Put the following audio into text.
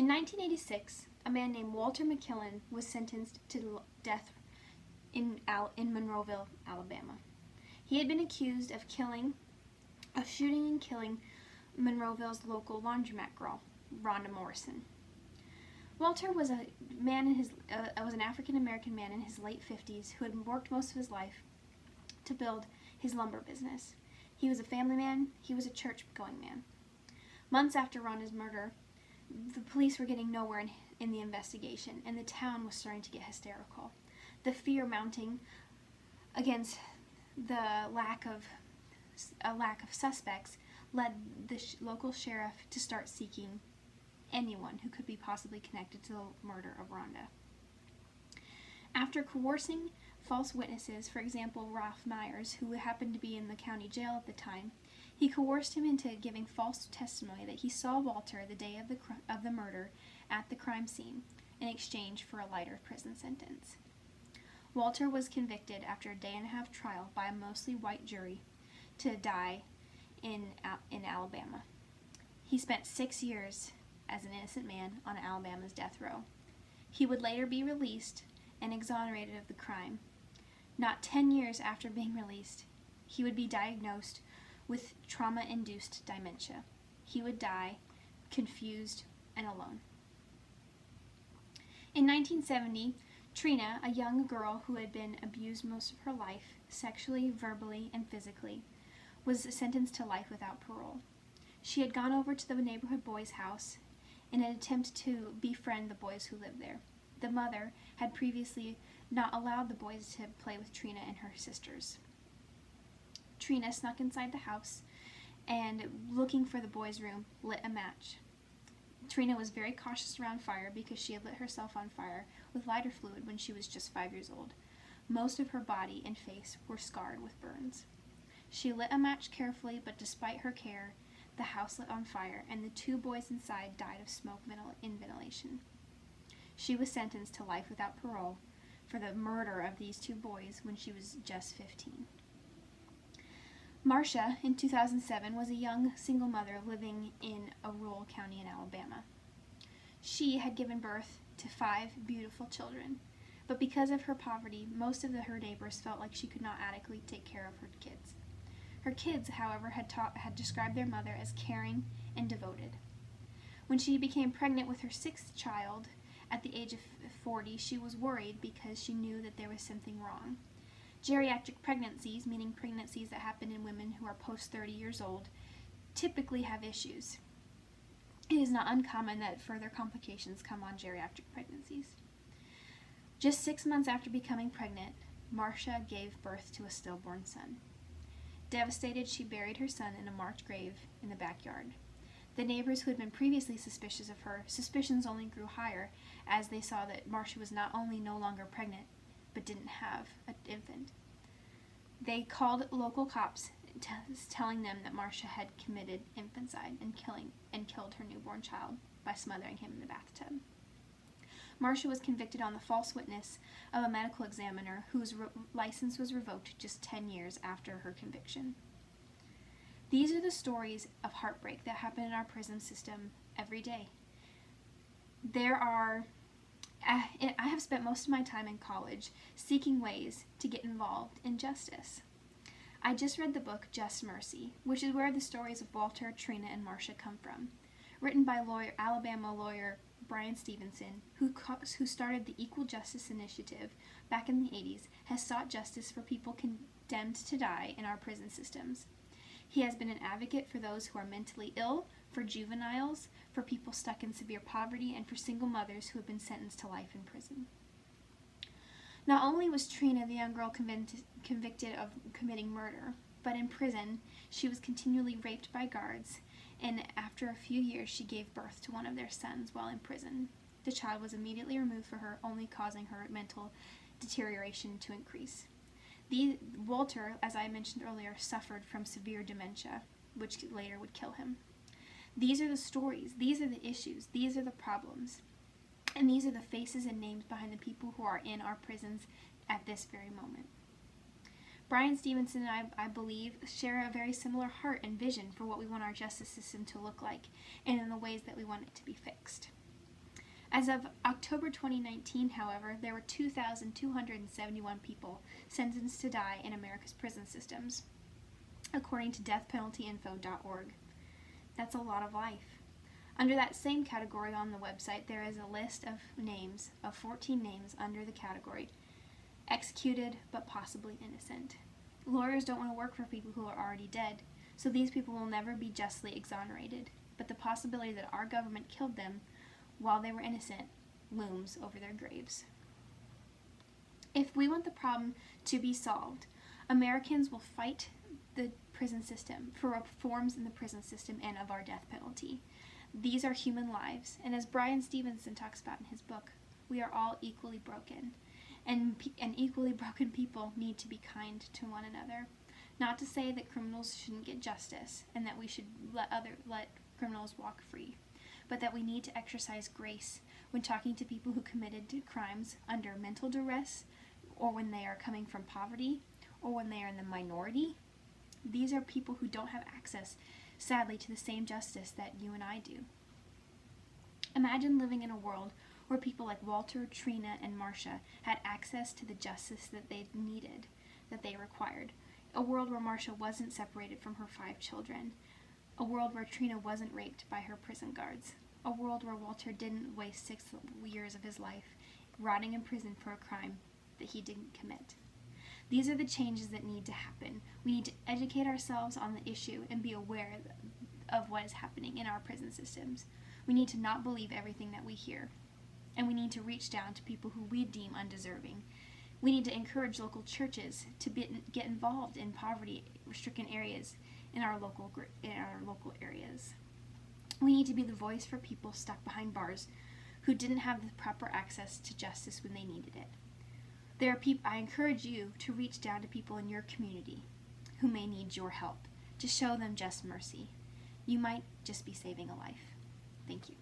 In 1986, a man named Walter McKillen was sentenced to death in Monroeville, Alabama. He had been accused of shooting and killing Monroeville's local laundromat girl, Rhonda Morrison. Walter was an African American man in his late 50s who had worked most of his life to build his lumber business. He was a family man. He was a church-going man. Months after Rhonda's murder, the police were getting nowhere in the investigation, and the town was starting to get hysterical. The fear mounting against the lack of suspects led the local sheriff to start seeking anyone who could be possibly connected to the murder of Rhonda. After coercing false witnesses, for example, Ralph Myers, who happened to be in the county jail at the time, he coerced him into giving false testimony that he saw Walter the day of the murder at the crime scene in exchange for a lighter prison sentence. Walter was convicted after a day-and-a-half trial by a mostly white jury to die in Alabama. He spent 6 years as an innocent man on Alabama's death row. He would later be released and exonerated of the crime. Not 10 years after being released, he would be diagnosed with trauma-induced dementia. He would die confused and alone. In 1970, Trina, a young girl who had been abused most of her life, sexually, verbally, and physically, was sentenced to life without parole. She had gone over to the neighborhood boys' house in an attempt to befriend the boys who lived there. The mother had previously not allowed the boys to play with Trina and her sisters. Trina snuck inside the house and, looking for the boys' room, lit a match. Trina was very cautious around fire because she had lit herself on fire with lighter fluid when she was just 5 years old. Most of her body and face were scarred with burns. She lit a match carefully, but despite her care, the house lit on fire, and the 2 boys inside died of smoke inhalation. She was sentenced to life without parole for the murder of these 2 boys when she was just 15. Marcia, in 2007, was a young single mother living in a rural county in Alabama. She had given birth to 5 beautiful children, but because of her poverty, most of her neighbors felt like she could not adequately take care of her kids. Her kids, however, had described their mother as caring and devoted. When she became pregnant with her 6th child at the age of 40, she was worried because she knew that there was something wrong. Geriatric pregnancies, meaning pregnancies that happen in women who are post 30 years old, typically have issues. It is not uncommon that further complications come on geriatric pregnancies. Just 6 months after becoming pregnant, Marcia gave birth to a stillborn son. Devastated, she buried her son in a marked grave in the backyard. The neighbors who had been previously suspicious of her, suspicions only grew higher as they saw that Marcia was not only no longer pregnant, but didn't have an infant. They called local cops, telling them that Marcia had committed infanticide and killed her newborn child by smothering him in the bathtub. Marcia was convicted on the false witness of a medical examiner whose license was revoked just 10 years after her conviction. These are the stories of heartbreak that happen in our prison system every day. I have spent most of my time in college seeking ways to get involved in justice. I just read the book Just Mercy, which is where the stories of Walter, Trina, and Marcia come from. Written by Alabama lawyer Bryan Stevenson, who started the Equal Justice Initiative back in the 80s, has sought justice for people condemned to die in our prison systems. He has been an advocate for those who are mentally ill, for juveniles, for people stuck in severe poverty, and for single mothers who have been sentenced to life in prison. Not only was Trina, the young girl, convicted of committing murder, but in prison she was continually raped by guards, and after a few years she gave birth to one of their sons while in prison. The child was immediately removed for her, only causing her mental deterioration to increase. Walter, as I mentioned earlier, suffered from severe dementia, which later would kill him. These are the stories, these are the issues, these are the problems, and these are the faces and names behind the people who are in our prisons at this very moment. Bryan Stevenson and I believe, share a very similar heart and vision for what we want our justice system to look like, and in the ways that we want it to be fixed. As of October 2019, however, there were 2,271 people sentenced to die in America's prison systems, according to deathpenaltyinfo.org. That's a lot of life. Under that same category on the website, there is a list of names, of 14 names under the category, executed but possibly innocent. Lawyers don't want to work for people who are already dead, so these people will never be justly exonerated, but the possibility that our government killed them while they were innocent looms over their graves. If we want the problem to be solved, Americans will fight the prison system for reforms in the prison system and of our death penalty. These are human lives, and as Brian Stevenson talks about in his book, we are all equally broken, and equally broken people need to be kind to one another. Not to say that criminals shouldn't get justice and that we should let criminals walk free, but that we need to exercise grace when talking to people who committed crimes under mental duress, or when they are coming from poverty, or when they are in the minority. These are people who don't have access, sadly, to the same justice that you and I do. Imagine living in a world where people like Walter, Trina, and Marcia had access to the justice that they needed, that they required. A world where Marcia wasn't separated from her 5 children. A world where Trina wasn't raped by her prison guards. A world where Walter didn't waste 6 years of his life rotting in prison for a crime that he didn't commit. These are the changes that need to happen. We need to educate ourselves on the issue and be aware of what is happening in our prison systems. We need to not believe everything that we hear. And we need to reach down to people who we deem undeserving. We need to encourage local churches to get involved in poverty-stricken areas in our local areas. We need to be the voice for people stuck behind bars who didn't have the proper access to justice when they needed it. I encourage you to reach down to people in your community who may need your help, to show them just mercy. You might just be saving a life. Thank you.